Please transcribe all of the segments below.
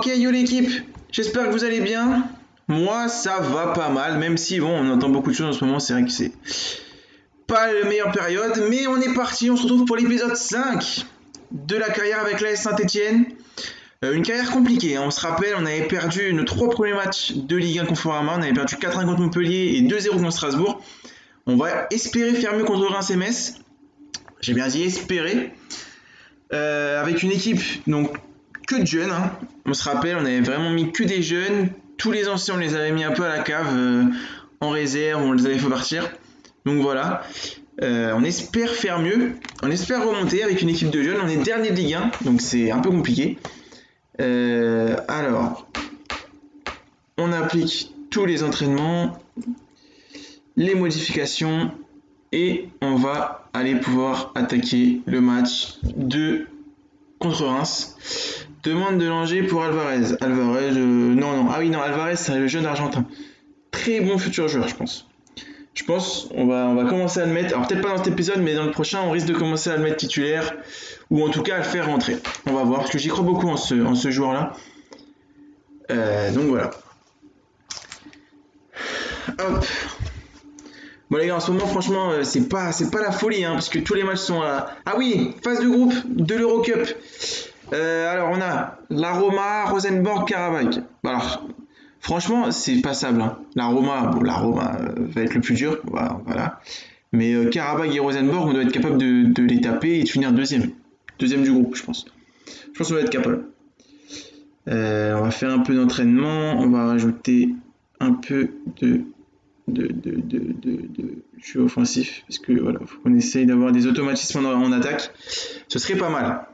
Ok, yo l'équipe, j'espère que vous allez bien. Moi, ça va pas mal, même si bon, on entend beaucoup de choses en ce moment, c'est vrai que c'est pas la meilleure période, mais on est parti, on se retrouve pour l'épisode 5 de la carrière avec l'AS Saint-Etienne. Une carrière compliquée, hein. On se rappelle, on avait perdu nos 3 premiers matchs de Ligue 1 contre Forama, on avait perdu 4-1 contre Montpellier et 2-0 contre Strasbourg. On va espérer faire mieux contre Reims et Metz. J'ai bien dit espérer. Avec une équipe donc que de jeunes, hein. On se rappelle, on avait vraiment mis que des jeunes. Tous les anciens, on les avait mis un peu à la cave, en réserve, on les avait fait partir. Donc voilà. On espère faire mieux. On espère remonter avec une équipe de jeunes. On est dernier de Ligue 1, donc c'est un peu compliqué. Alors, on applique tous les entraînements, les modifications, et on va aller pouvoir attaquer le match contre Reims. Demande de Langeais pour Alvarez. Non. Ah oui, non, Alvarez, c'est le jeune argentin. Très bon futur joueur, je pense. On va commencer à le mettre. Alors, peut-être pas dans cet épisode, mais dans le prochain, on risque de commencer à le mettre titulaire. Ou en tout cas, à le faire rentrer. On va voir, parce que j'y crois beaucoup en ce joueur-là. Donc voilà. Hop. Bon les gars, en ce moment franchement c'est pas la folie, hein, parce que tous les matchs sont à... Ah oui, phase de groupe de l'Eurocup. Alors on a la Roma, Rosenborg, Karabakh. Alors franchement c'est passable, hein. La Roma va être le plus dur, voilà. Mais Karabakh et Rosenborg, on doit être capable de les taper et de finir deuxième du groupe, je pense. Je pense qu'on doit être capable. On va faire un peu d'entraînement, on va rajouter un peu de jeu offensif, parce que voilà, faut qu'on essaye d'avoir des automatismes en attaque. Ce serait pas mal.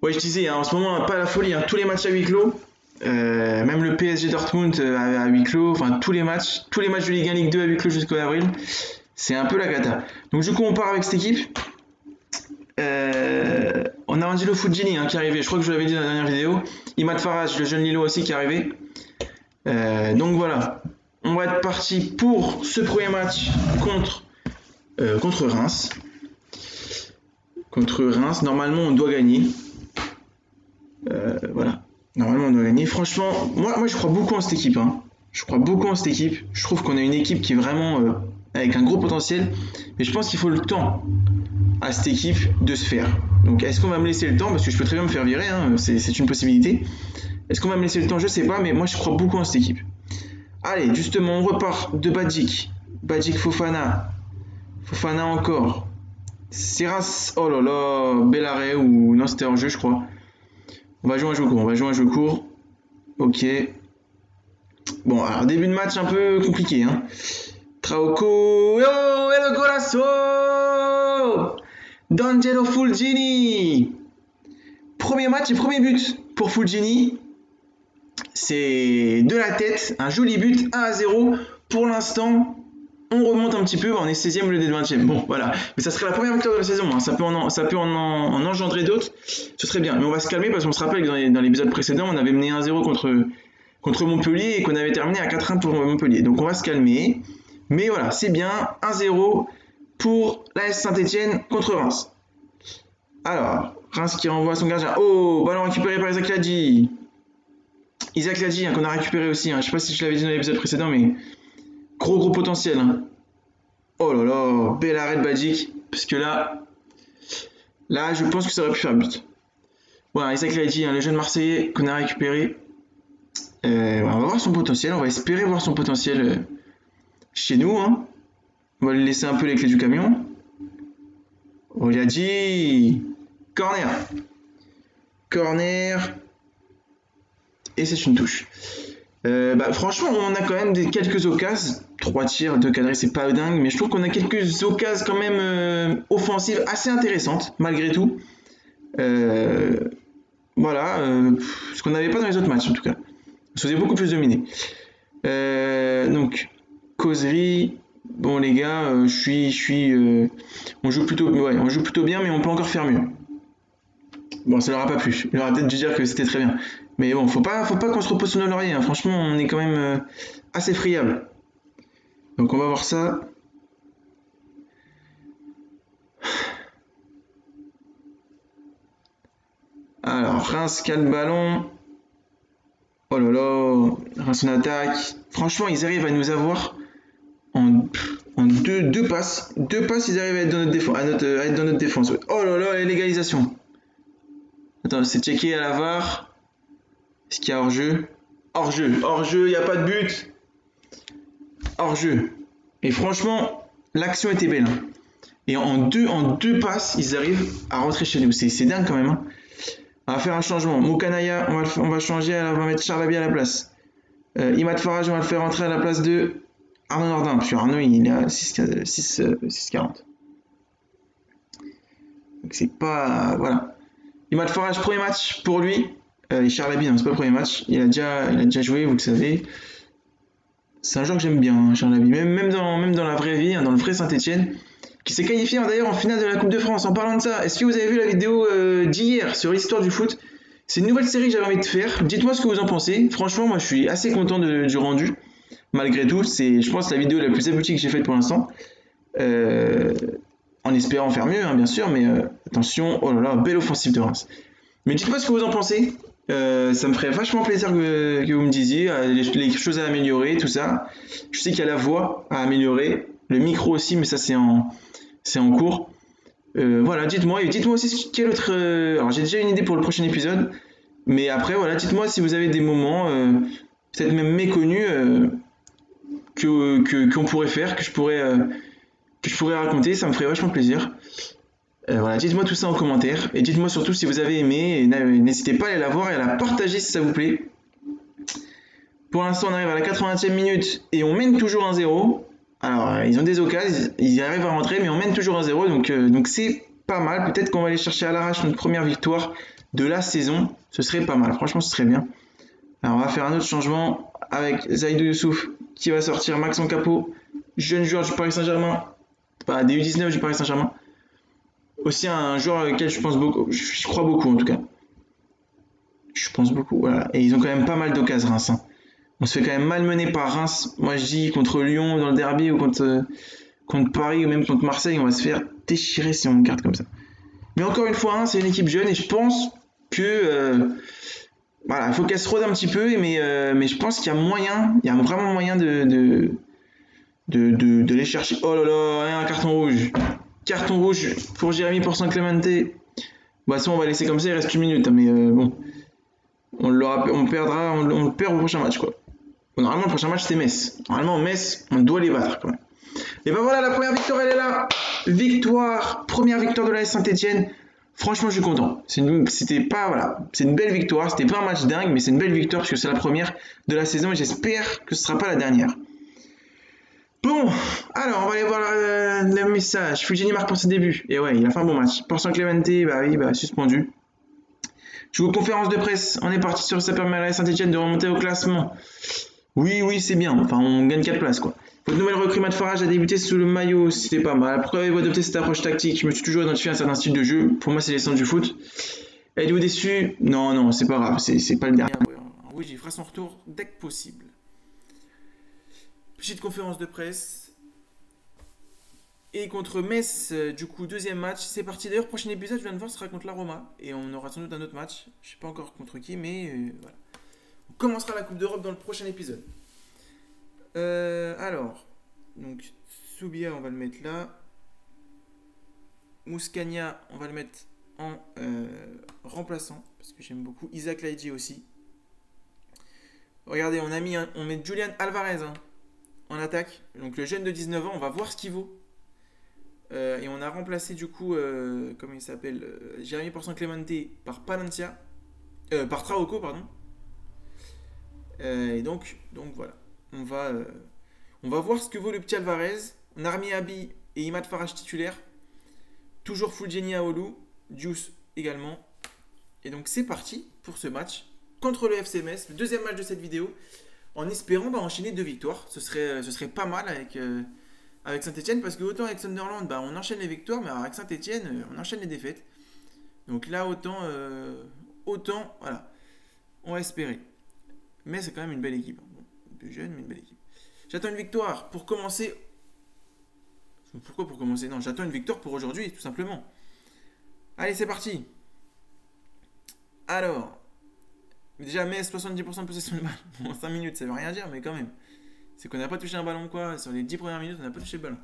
Ouais, je disais, hein, en ce moment, pas la folie, hein, tous les matchs à huis clos, même le PSG Dortmund à huis clos, enfin tous les matchs de Ligue 1, Ligue 2 à huis clos jusqu'au avril, c'est un peu la cata. Donc du coup, on part avec cette équipe. On a Angelo Fuggini, hein, qui est arrivé, je crois que je vous l'avais dit dans la dernière vidéo. Imad Faraj, le jeune Lilo aussi, qui est arrivé. Donc voilà, on va être parti pour ce premier match contre Reims. Contre Reims, normalement on doit gagner. Voilà, normalement on doit gagner. Franchement, moi je crois beaucoup en cette équipe, hein. Je crois beaucoup en cette équipe. Je trouve qu'on a une équipe qui est vraiment avec un gros potentiel. Mais je pense qu'il faut le temps à cette équipe de se faire. Donc est-ce qu'on va me laisser le temps? Parce que je peux très bien me faire virer, hein, c'est une possibilité. Est-ce qu'on va me laisser le temps? Je sais pas, mais moi je crois beaucoup en cette équipe. Allez, justement, on repart de Badjik. Badjik Fofana. Fofana encore. Serras, oh là là, bel arrêt, ou non, c'était hors jeu, je crois. On va jouer un jeu court. Ok. Bon, alors début de match un peu compliqué, hein. Trauco. Oh, et le golasso d'Angelo Fulgini. Premier match et premier but pour Fulgini. C'est de la tête, un joli but, 1-0. Pour l'instant, on remonte un petit peu, on est 16e au lieu d'être 20e. Bon, voilà. Mais ça serait la première victoire de la saison, hein. Ça peut en engendrer d'autres. Ce serait bien. Mais on va se calmer parce qu'on se rappelle que dans l'épisode précédent, on avait mené 1-0 contre Montpellier et qu'on avait terminé à 4-1 pour Montpellier. Donc on va se calmer. Mais voilà, c'est bien. 1-0 pour l'AS Saint-Etienne contre Reims. Alors, Reims qui renvoie son gardien. Oh, ballon récupéré par Isaac Ladji. Isaac Ladji, hein, qu'on a récupéré aussi, hein. Je sais pas si je l'avais dit dans l'épisode précédent, mais gros potentiel, hein. Oh là là, bel arrêt de Badjik, parce que là, je pense que ça aurait pu faire but. Voilà, Isaac Ladji, hein, le jeune Marseillais qu'on a récupéré. On va voir son potentiel, on va espérer voir son potentiel chez nous, hein. On va lui laisser un peu les clés du camion. Oh, Ladji, corner. Et c'est une touche. Franchement, on a quand même quelques occasions. 3 tirs, 2 cadrés, c'est pas dingue, mais je trouve qu'on a quelques occasions quand même offensives assez intéressantes, malgré tout. Voilà, ce qu'on n'avait pas dans les autres matchs en tout cas. On se faisait beaucoup plus dominer. Donc, causerie. Bon les gars, on joue plutôt bien, mais on peut encore faire mieux. Bon, ça leur a pas plu. Il leur a peut-être dû dire que c'était très bien. Mais bon, faut pas qu'on se repose sur nos lauriers, hein. Franchement, on est quand même assez friable. Donc on va voir ça. Alors, Reims qui a le ballon. Oh là là, Reims en attaque. Franchement, ils arrivent à nous avoir en, en deux passes. Deux passes, ils arrivent à être dans notre défense. À être dans notre défense. Ouais. Oh là là, l'égalisation. Attends, c'est checké à la VAR. Est-ce qu'il y a hors-jeu? Hors-jeu, hors-jeu, il n'y a pas de but. Hors-jeu. Et franchement, l'action était belle, hein. Et en deux passes, ils arrivent à rentrer chez nous. C'est dingue quand même, hein. On va faire un changement. Mokanaya, on va changer, on va mettre Charlaby à la place. Imad Farage, on va le faire rentrer à la place de Arnaud Nordin. Parce que Arnaud, il est à 6,40. Donc c'est pas. Voilà. Imad Farage, premier match pour lui. Et Charlaby, non, c'est pas le premier match. Il a déjà joué, vous le savez. C'est un joueur que j'aime bien, hein, Charlaby. Même dans la vraie vie, hein, dans le vrai Saint-Etienne, qui s'est qualifié d'ailleurs en finale de la Coupe de France. En parlant de ça, est-ce que vous avez vu la vidéo d'hier sur l'histoire du foot? C'est une nouvelle série que j'avais envie de faire. Dites-moi ce que vous en pensez. Franchement, moi je suis assez content du rendu. Malgré tout, c'est, je pense, la vidéo la plus aboutie que j'ai faite pour l'instant. En espérant faire mieux, hein, bien sûr, mais attention, oh là là, belle offensive de Reims. Mais dites-moi ce que vous en pensez. Ça me ferait vachement plaisir que vous me disiez les choses à améliorer, tout ça. Je sais qu'il y a la voix à améliorer, le micro aussi, mais ça c'est en cours. Voilà, dites-moi, et dites-moi aussi quel autre. Alors j'ai déjà une idée pour le prochain épisode, mais après voilà, dites-moi si vous avez des moments, peut-être même méconnus, qu'on pourrait faire, que je pourrais raconter, ça me ferait vachement plaisir. Voilà, dites-moi tout ça en commentaire et dites-moi surtout si vous avez aimé et n'hésitez pas à aller la voir et à la partager si ça vous plaît. Pour l'instant, on arrive à la 80e minute et on mène toujours 1-0. Alors, ils ont des occasions, ils arrivent à rentrer, mais on mène toujours 1-0, donc c'est pas mal. Peut-être qu'on va aller chercher à l'arrache notre première victoire de la saison. Ce serait pas mal, franchement, ce serait bien. Alors, on va faire un autre changement avec Zaidou Youssouf qui va sortir Maxence Capot, jeune joueur du Paris Saint-Germain, pas des U19 du Paris Saint-Germain. Aussi un joueur auquel je pense beaucoup, je crois beaucoup en tout cas. Je pense beaucoup, voilà. Et ils ont quand même pas mal d'occasions, Reims, hein. On se fait quand même malmener par Reims. Moi je dis contre Lyon dans le derby ou contre Paris ou même contre Marseille, on va se faire déchirer si on garde comme ça. Mais encore une fois, hein, c'est une équipe jeune et je pense que voilà, il faut qu'elle se rôde un petit peu, mais je pense qu'il y a moyen, il y a vraiment moyen de les chercher. Oh là là, un carton rouge. Carton rouge pour Jérémy pour San Clemente. Bah ça on va laisser comme ça, il reste une minute, hein, mais bon, on le perd au prochain match quoi. Bon, normalement le prochain match c'est Metz. Normalement Metz, on doit les battre quand même. Et ben voilà, la première victoire elle est là. Victoire, première victoire de la Saint-Etienne. Franchement je suis content. C'était pas voilà, c'est une belle victoire. C'était pas un match dingue, mais c'est une belle victoire parce que c'est la première de la saison et j'espère que ce sera pas la dernière. Bon, alors on va aller voir le message. Fulgini marque pour ses débuts. Et ouais, il a fait un bon match. Pour San Clemente, bah oui, bah suspendu. Je vous conférence de presse. On est parti sur ça permet à Saint-Etienne de remonter au classement. Oui, c'est bien. Enfin, on gagne 4 places quoi. Votre nouvelle recrue Matt Farage a débuté sous le maillot, c'était pas mal. Pourquoi avez-vous adopté cette approche tactique? Je me suis toujours identifié à un certain style de jeu. Pour moi, c'est l'essence du foot. Êtes-vous déçu? Non, c'est pas grave. C'est pas le dernier. Oui, j'y ferai son retour dès que possible. Petite conférence de presse. Et contre Metz, du coup, deuxième match. C'est parti. D'ailleurs, prochain épisode, je viens de voir, sera contre la Roma. Et on aura sans doute un autre match. Je sais pas encore contre qui, mais voilà. On commencera la Coupe d'Europe dans le prochain épisode. Alors, donc, Soubia, on va le mettre là. Mouskania, on va le mettre en remplaçant, parce que j'aime beaucoup. Isaac Laïdji aussi. Regardez, on met Julian Alvarez en attaque. Donc le jeune de 19 ans, on va voir ce qu'il vaut. Et on a remplacé du coup, comment il s'appelle, Jérémy Porsan Clemente par Palencia, par Traoko, pardon. Et donc voilà, on va voir ce que vaut le petit Alvarez. On a remis Abi et Imad Farage titulaire. Toujours Fulgeni Aolu, Diouf également. Et donc c'est parti pour ce match contre le FC Metz, le deuxième match de cette vidéo, en espérant enchaîner 2 victoires. Ce serait pas mal avec Saint-Etienne, parce que autant avec Sunderland, on enchaîne les victoires, mais avec Saint-Etienne, on enchaîne les défaites. Donc là, autant, voilà, on va espérer. Mais c'est quand même une belle équipe. Bon, un peu jeune, mais une belle équipe. J'attends une victoire pour commencer. Pourquoi pour commencer? Non, j'attends une victoire pour aujourd'hui, tout simplement. Allez, c'est parti. Alors, Mais déjà, Metz, 70% de possession de balle. Bon, en 5 minutes, ça veut rien dire, mais quand même. C'est qu'on n'a pas touché un ballon, quoi. Sur les 10 premières minutes, on n'a pas touché le ballon.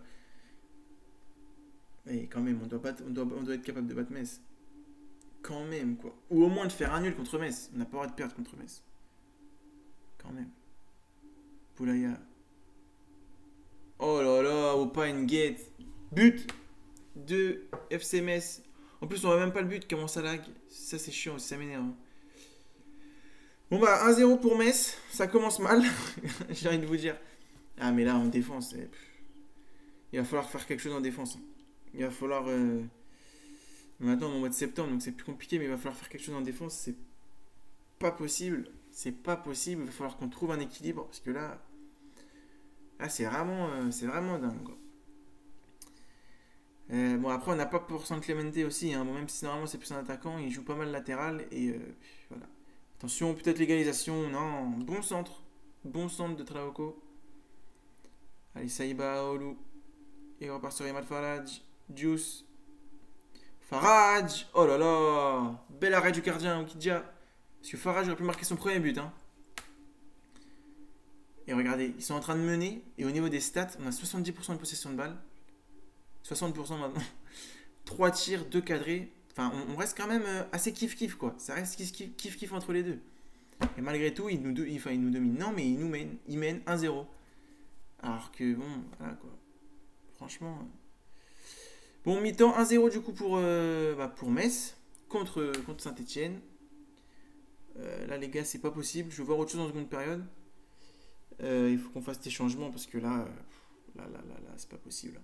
Et quand même, on doit être capable de battre Metz. Quand même, quoi. Ou au moins de faire un nul contre Metz. On n'a pas le droit de perdre contre Metz. Quand même. Boulaya. Oh là là, Open Gate. But de FC Metz. En plus, on voit même pas le but, comment ça lag. Ça, c'est chiant, ça m'énerve. Bon bah 1-0 pour Metz, ça commence mal, j'ai envie de vous dire. Ah mais là en défense, il va falloir faire quelque chose en défense. Il va falloir... Maintenant on est au mois de septembre, donc c'est plus compliqué, mais il va falloir faire quelque chose en défense, c'est pas possible. C'est pas possible, il va falloir qu'on trouve un équilibre, parce que là c'est vraiment dingue, quoi. Bon après on n'a pas pour San Clemente aussi, hein. Bon, même si normalement c'est plus un attaquant, il joue pas mal latéral, et voilà. Attention, peut-être l'égalisation. Non, bon centre. Bon centre de Traoko. Allez, Saïba, Olu. Et on repart sur Imad Faraj. Juice. Faraj. Oh là là. Bel arrêt du gardien, Okidja. Parce que Faraj aurait pu marquer son premier but. Hein. Et regardez, ils sont en train de mener. Et au niveau des stats, on a 70% de possession de balle. 60% maintenant. 3 tirs, 2 cadrés. Enfin, on reste quand même assez kiff-kiff, quoi. Ça reste kiff-kiff entre les deux. Et malgré tout, il nous domine. Non, mais il mène 1-0. Alors que, bon, voilà, quoi. Franchement. Bon, mi-temps, 1-0 du coup pour Metz contre Saint-Etienne. Là, les gars, c'est pas possible. Je veux voir autre chose en seconde période. Il faut qu'on fasse des changements parce que là, c'est pas possible.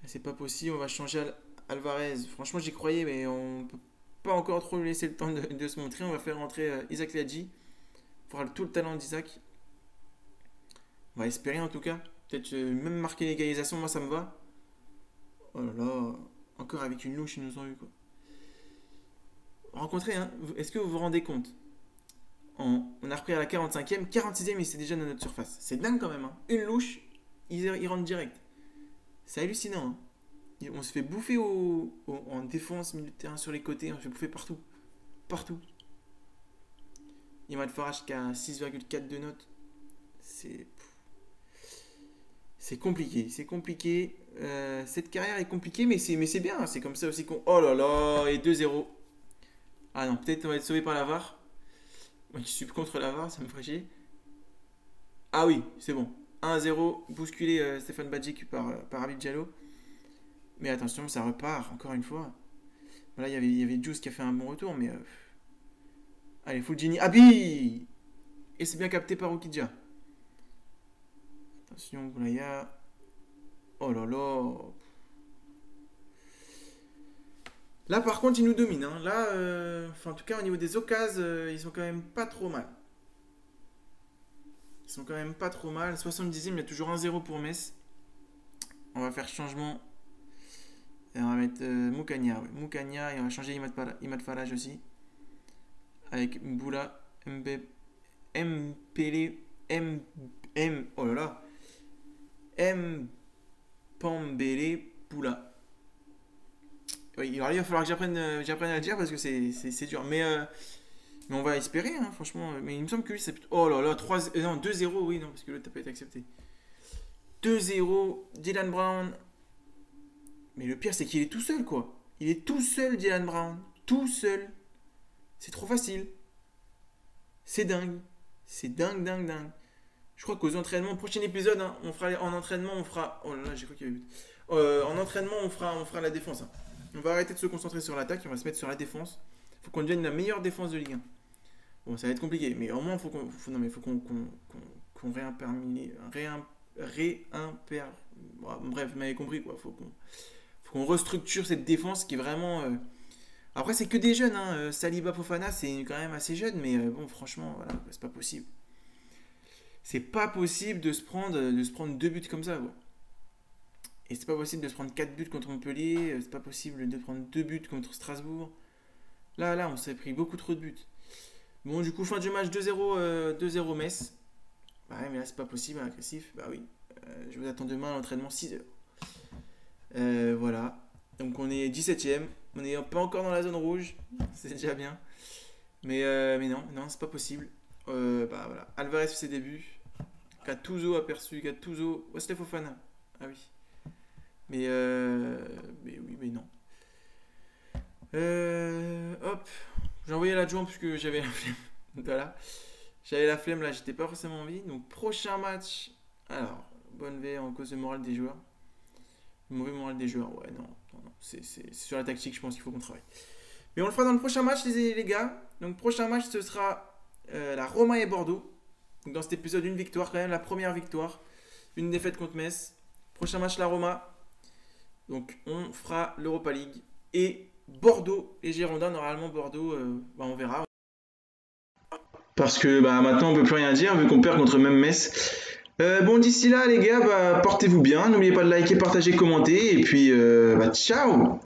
C'est pas possible. On va changer Alvarez. Franchement, j'y croyais, mais on peut pas encore trop lui laisser le temps de se montrer. On va faire rentrer Isaac Liadji. Il faudra tout le talent d'Isaac. On va espérer en tout cas. Peut-être même marquer l'égalisation, moi ça me va. Oh là là. Encore avec une louche, ils nous ont eu, quoi. Rencontré, hein. Est-ce que vous vous rendez compte? On a repris à la 45e, 46e, il était déjà dans notre surface. C'est dingue quand même, hein. Une louche, il rentre direct. C'est hallucinant, hein. On se fait bouffer en défense, milieu de terrain, sur les côtés, on se fait bouffer partout. Partout. Imad Faraj qui a 6,4 de notes. C'est compliqué. Cette carrière est compliquée, mais c'est bien. C'est comme ça aussi qu'on... Oh là là, et 2-0. Ah non, peut-être on va être sauvé par la VAR. Moi qui suis contre la VAR, ça me ferait chier. Ah oui, c'est bon. 1-0, bousculé Stéphane Badjik par Habib Diallo. Mais attention, ça repart, encore une fois. Voilà, il y avait Juice qui a fait un bon retour, mais... Allez, Fulgini. Abi. Et c'est bien capté par Okidja. Attention, Boulaya. Oh là là. Là, par contre, ils nous dominent. Hein. Là, en tout cas, au niveau des occasions, ils sont quand même pas trop mal. 70e, il y a toujours 1-0 pour Metz. On va faire changement. Et on va mettre Moukania. Ouais. Moukania, et on va changer Imad Faraj aussi. Avec Mboula, Mpele, oh là là. Mpambele Poula. Oui, il va falloir que j'apprenne à le dire parce que c'est dur. Mais on va espérer, hein, franchement. Mais il me semble que lui, c'est plutôt... Oh là là, 2-0, oui, non, parce que l'autre n'a pas été accepté. 2-0, Dylan Brown. Mais le pire, c'est qu'il est tout seul, quoi. Il est tout seul, Dylan Brown. Tout seul. C'est trop facile. C'est dingue. C'est dingue. Je crois qu'aux entraînements, prochain épisode, hein, en entraînement, on fera... Oh là là, j'ai cru qu'il y avait but. En entraînement, on fera la défense. Hein. On va arrêter de se concentrer sur l'attaque, on va se mettre sur la défense. Il faut qu'on devienne la meilleure défense de Ligue 1. Bon, ça va être compliqué, mais au moins, il faut qu'on bref, vous m'avez compris, quoi. Faut qu'on restructure cette défense qui est vraiment... Après, c'est que des jeunes, hein. Saliba, Fofana, c'est quand même assez jeune, mais bon, franchement, voilà, c'est pas possible. C'est pas possible de se prendre 2 buts comme ça, quoi. Et c'est pas possible de se prendre 4 buts contre Montpellier, c'est pas possible de prendre 2 buts contre Strasbourg. Là, on s'est pris beaucoup trop de buts. Bon, du coup, fin du match 2-0 Metz. Bah ouais, mais là, c'est pas possible, hein, agressif. Bah oui, je vous attends demain à l'entraînement 6h. Voilà. Donc, on est 17ème. On n'est pas encore dans la zone rouge. C'est déjà bien. Mais non, non, c'est pas possible. Bah voilà, Alvarez fait ses débuts. Gattuso aperçu, Gattuso, Wesley Fofana. Ah oui. Mais oui, mais non. Hop, j'ai envoyé l'adjoint puisque j'avais la flemme. Voilà. J'avais la flemme là, j'étais pas forcément envie. Donc prochain match. Alors, bonne V en cause de morale des joueurs. Mauvais moral des joueurs, ouais, non, non, non. C'est sur la tactique, je pense qu'il faut qu'on travaille. Mais on le fera dans le prochain match, les gars. Donc prochain match, ce sera la Roma et Bordeaux. Donc dans cet épisode, une victoire quand même, la première victoire. Une défaite contre Metz. Prochain match, la Roma. Donc on fera l'Europa League. Et Bordeaux et Girondins, normalement Bordeaux, bah, on verra. Parce que bah, maintenant on peut plus rien dire vu qu'on perd contre même Metz. Bon d'ici là les gars, bah, portez-vous bien, n'oubliez pas de liker, partager, commenter et puis bah, ciao.